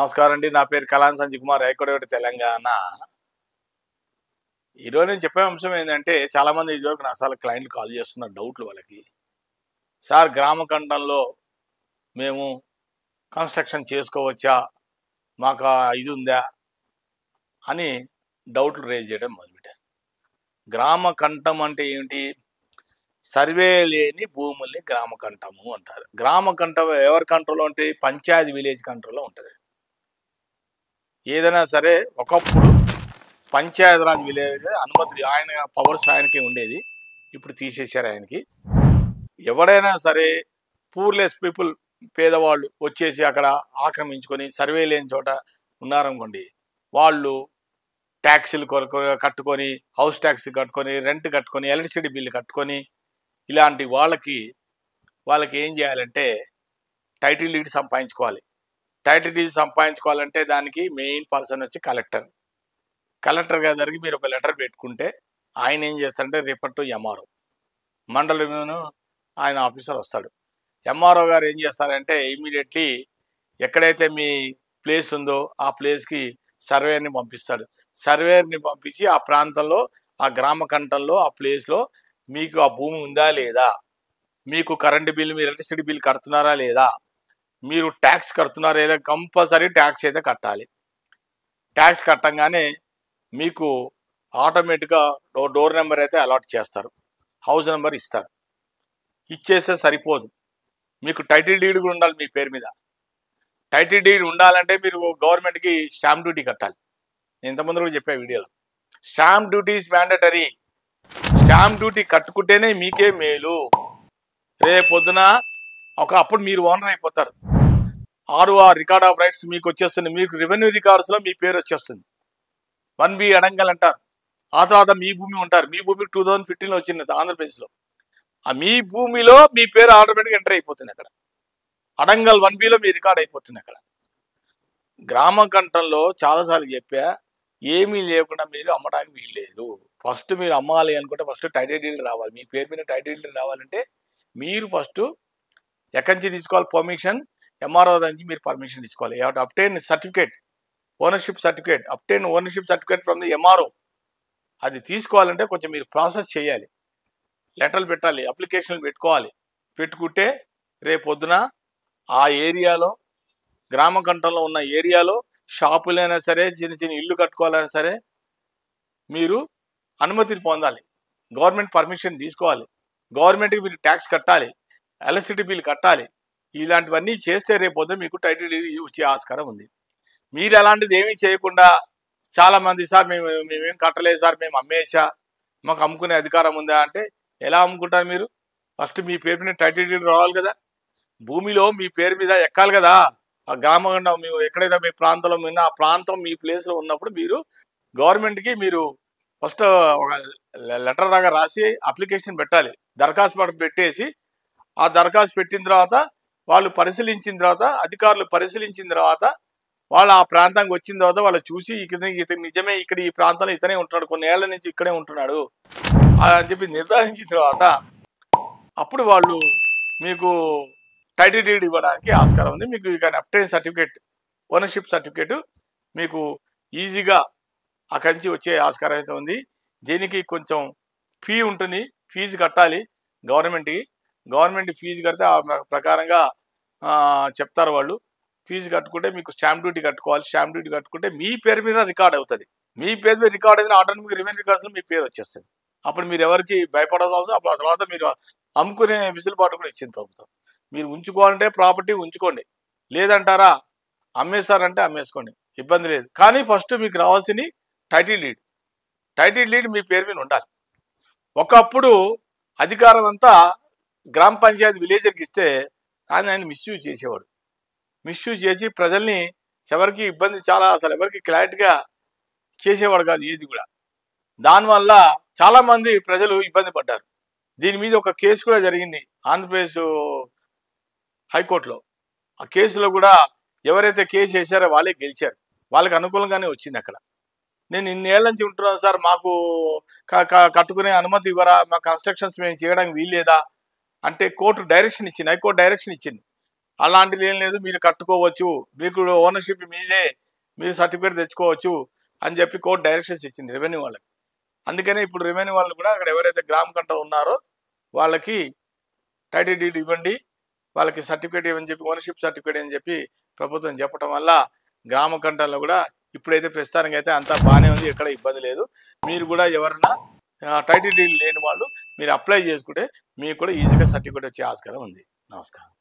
నమస్కారం అండి. నా పేరు కలాన్ సంజయ్ కుమార్, హైకోట తెలంగాణ. ఈరోజు నేను చెప్పే అంశం ఏంటంటే, చాలామంది ఇదివరకు నా సార్లు క్లయింట్లు కాల్ చేస్తున్న డౌట్లు వాళ్ళకి. సార్, గ్రామ కంఠంలో మేము కన్స్ట్రక్షన్ చేసుకోవచ్చా, మాకు ఇది ఉందా అని డౌట్లు రేజ్ చేయడం మొదలుపెట్టారు. గ్రామ కంఠం అంటే ఏమిటి? సర్వే లేని భూముల్ని గ్రామ కంఠము అంటారు. గ్రామ కంఠం ఎవరి కంట్రోల్లో ఉంటే? పంచాయతీ విలేజ్ కంట్రోల్లో ఉంటుంది. ఏదైనా సరే ఒకప్పుడు పంచాయతీరాజ్ విలేజ్ అనుమతి ఆయన పవర్స్ ఆయనకి ఉండేది, ఇప్పుడు తీసేశారు ఆయనకి. ఎవడైనా సరే పూర్లెస్ పీపుల్, పేదవాళ్ళు వచ్చేసి అక్కడ ఆక్రమించుకొని సర్వే లేని చోట ఉన్నారనుకోండి, వాళ్ళు ట్యాక్సీలు కట్టుకొని, హౌస్ ట్యాక్స్ కట్టుకొని, రెంట్ కట్టుకొని, ఎలక్ట్రిసిటీ బిల్లు కట్టుకొని, ఇలాంటి వాళ్ళకి ఏం చేయాలంటే టైటిల్ డీడ్ సంపాదించుకోవాలి. టైటిల్ డీడ్ సంపాదించుకోవాలంటే దానికి మెయిన్ పర్సన్ వచ్చి కలెక్టర్ గారికి మీరు ఒక లెటర్ పెట్టుకుంటే ఆయన ఏం చేస్తారంటే రిఫర్ టు ఎంఆర్ఓ, మండలంలోనూ ఆయన ఆఫీసర్ వస్తాడు. ఎంఆర్ఓ గారు ఏం చేస్తారంటే ఇమీడియట్లీ ఎక్కడైతే మీ ప్లేస్ ఉందో ఆ ప్లేస్కి సర్వేయర్ని పంపిస్తాడు. సర్వేయర్ని పంపించి ఆ ప్రాంతంలో, ఆ గ్రామ కంఠంలో, ఆ ప్లేస్లో మీకు ఆ భూమి ఉందా లేదా, మీకు కరెంటు బిల్లు, మీరు ఎలక్ట్రిసిటీ బిల్ కడుతున్నారా లేదా, మీరు ట్యాక్స్ కడుతున్నారా లేదా, కంపల్సరీ ట్యాక్స్ అయితే కట్టాలి. ట్యాక్స్ కట్టంగానే మీకు ఆటోమేటిక్గా డోర్ నెంబర్ అయితే అలాట్ చేస్తారు, హౌస్ నెంబర్ ఇస్తారు. ఇచ్చేస్తే సరిపోదు, మీకు టైటిల్ డీడ్ కూడా ఉండాలి మీ పేరు మీద. టైటిల్ డీడ్ ఉండాలంటే మీరు గవర్నమెంట్కి స్టాంప్ డ్యూటీ కట్టాలి. నేను ఇంతకుముందు కూడా చెప్పే వీడియోలో, stamp duty is mandatory. Stamp duty కట్టుకుంటేనే మీకే మేలు. రేపొద్దున అప్పుడు మీరు ఓనర్ అయిపోతారు. ఆర్ఓఆర్ రికార్డ్ ఆఫ్ రైట్స్ మీకు వచ్చేస్తుంది. మీకు రెవెన్యూ రికార్డ్స్లో మీ పేరు వచ్చేస్తుంది. 1B అడంగల్ అంటారు. ఆ తర్వాత మీ భూమి ఉంటారు. మీ భూమి 2015లో వచ్చింది ఆంధ్రప్రదేశ్లో. ఆ మీ భూమిలో మీ పేరు ఆటోమేటిక్గా ఎంటర్ అయిపోతుంది. అక్కడ అడంగల్ 1Bలో మీ రికార్డ్ అయిపోతుంది. అక్కడ గ్రామ కంఠంలో చాలాసార్లు చెప్పా, ఏమీ లేకుండా మీరు అమ్మడానికి వీల్లేదు. ఫస్ట్ మీరు అమ్మాలి అనుకుంటే ఫస్ట్ టైటిల్ డీడ్ రావాలి. మీ పేరు మీద టైటిల్ డీడ్ రావాలంటే మీరు ఫస్ట్ ఎక్కడి నుంచి తీసుకోవాలి పర్మిషన్? ఎంఆర్ఓ నుంచి మీరు పర్మిషన్ తీసుకోవాలి. You have to obtain certificate, ownership certificate, obtain ownership certificate from the MRO. అది తీసుకోవాలంటే కొంచెం మీరు ప్రాసెస్ చేయాలి, లెటర్లు పెట్టాలి, అప్లికేషన్లు పెట్టుకోవాలి. పెట్టుకుంటే రేపొద్దున ఆ ఏరియాలో, గ్రామ కంఠంలో ఉన్న ఏరియాలో షాపులైనా సరే, చిన్న చిన్న ఇల్లు కట్టుకోవాలైనా సరే మీరు అనుమతిని పొందాలి, గవర్నమెంట్ పర్మిషన్ తీసుకోవాలి, గవర్నమెంట్కి మీరు ట్యాక్స్ కట్టాలి, ఎలక్ట్రిసిటీ బిల్ కట్టాలి. ఇలాంటివన్నీ చేస్తే రేపొద్దున మీకు టైటిల్ వచ్చే ఆస్కారం ఉంది. మీరు అలాంటిది ఏమీ చేయకుండా చాలామంది, సార్ మేమేం కట్టలేదు సార్, మేము అమ్మేసా, మాకు అమ్ముకునే అధికారం ఉందా అంటే ఎలా అమ్ముకుంటారు మీరు? ఫస్ట్ మీ పేరు మీద టైటిల్ డీడ్ రావాలి కదా, భూమిలో మీ పేరు మీద ఎక్కాలి కదా. ఆ గ్రామంలో మేము ఎక్కడైతే మీ ప్రాంతంలో ఉన్న ఆ ప్రాంతం మీ ప్లేస్లో ఉన్నప్పుడు మీరు గవర్నమెంట్కి మీరు ఫస్ట్ ఒక లెటర్ లాగా రాసి అప్లికేషన్ పెట్టాలి, దరఖాస్తు పెట్టేసి ఆ దరఖాస్తు పెట్టిన తర్వాత వాళ్ళు పరిశీలించిన తర్వాత, అధికారులు పరిశీలించిన తర్వాత, వాళ్ళు ఆ ప్రాంతానికి వచ్చిన తర్వాత వాళ్ళు చూసి ఇతను నిజమే ఇక్కడ ఈ ప్రాంతంలో ఇతనే ఉంటున్నాడు, కొన్ని ఏళ్ల నుంచి ఇక్కడే ఉంటున్నాడు అని చెప్పి నిర్ధారించిన తర్వాత అప్పుడు వాళ్ళు మీకు టైటిల్ డీడ్ ఇవ్వడానికి ఆస్కారం ఉంది. మీకు ఇక అబ్టైన్ సర్టిఫికేట్, ఓనర్షిప్ సర్టిఫికేట్ మీకు ఈజీగా అక్కడి నుంచి వచ్చే ఆస్కారం అయితే ఉంది. దీనికి కొంచెం ఫీ ఉంటుంది, ఫీజు కట్టాలి గవర్నమెంట్కి. గవర్నమెంట్ ఫీజు కడితే ఆ ప్రకారంగా చెప్తారు వాళ్ళు. ఫీజు కట్టుకుంటే మీకు స్టాంప్ డ్యూటీ కట్టుకోవాలి. స్టాంప్ డ్యూటీ కట్టుకుంటే మీ పేరు మీద రికార్డ్ అవుతుంది. మీ పేరు మీద రికార్డ్ అయితే ఆటోమేటిక్ రెవెన్యూ రికార్డ్స్లో మీ పేరు వచ్చేస్తుంది. అప్పుడు మీరు ఎవరికి భయపడాల్సిన అవసరం. అప్పుడు ఆ తర్వాత మీరు అమ్ముకునే విసులుబాటు కూడా ఇచ్చింది ప్రభుత్వం. మీరు ఉంచుకోవాలంటే ప్రాపర్టీ ఉంచుకోండి, లేదంటారా అమ్మేస్తారంటే అమ్మేసుకోండి, ఇబ్బంది లేదు. కానీ ఫస్ట్ మీకు రావాల్సింది టైటిల్ డీడ్. టైటిల్ డీడ్ మీ పేరు మీద ఉండాలి. ఒకప్పుడు అధికారం అంతా గ్రామ పంచాయతీ విలేజర్కి ఇస్తే ఆయన మిస్యూజ్ చేసేవాడు. మిస్యూజ్ చేసి ప్రజల్ని ఎవరికి ఇబ్బంది, చాలా అసలు ఎవరికి క్లారిటీగా చేసేవాడు కాదు ఏది కూడా. దానివల్ల చాలామంది ప్రజలు ఇబ్బంది పడ్డారు. దీని మీద ఒక కేసు కూడా జరిగింది ఆంధ్రప్రదేశ్ హైకోర్టులో. ఆ కేసులో కూడా ఎవరైతే కేసు వేశారో వాళ్ళే గెలిచారు, వాళ్ళకి అనుకూలంగానే వచ్చింది. అక్కడ నేను ఇన్నేళ్ల నుంచి ఉంటున్నాను సార్, మాకు కట్టుకునే అనుమతి ఇవ్వరా, మా కన్స్ట్రక్షన్స్ మేము చేయడానికి వీల్లేదా అంటే కోర్టు డైరెక్షన్ ఇచ్చింది, హైకోర్టు డైరెక్షన్ ఇచ్చింది. అలాంటిది ఏం లేదు, మీరు కట్టుకోవచ్చు, మీకు ఓనర్షిప్ మీదే, మీరు సర్టిఫికేట్ తెచ్చుకోవచ్చు అని చెప్పి కోర్టు డైరెక్షన్స్ ఇచ్చింది రెవెన్యూ వాళ్ళకి. అందుకనే ఇప్పుడు రెవెన్యూ వాళ్ళు కూడా అక్కడ ఎవరైతే గ్రామ కంట్రోల్ ఉన్నారో వాళ్ళకి టైటిల్ డీడ్ ఇవ్వండి, వాళ్ళకి సర్టిఫికేట్ ఇవ్వని చెప్పి, ఓనర్షిప్ సర్టిఫికేట్ అని చెప్పి ప్రభుత్వం చెప్పడం వల్ల గ్రామ కంట్రోల్లో కూడా ఇప్పుడైతే ప్రస్తుతానికి అయితే అంతా బాగానే ఉంది, ఎక్కడ ఇబ్బంది లేదు. మీరు కూడా ఎవరన్నా టైటిల్ డీడ్ లేని వాళ్ళు మీరు అప్లై చేసుకుంటే మీకు కూడా ఈజీగా సర్టిఫికేట్ వచ్చే ఆస్కారం ఉంది. నమస్కారం.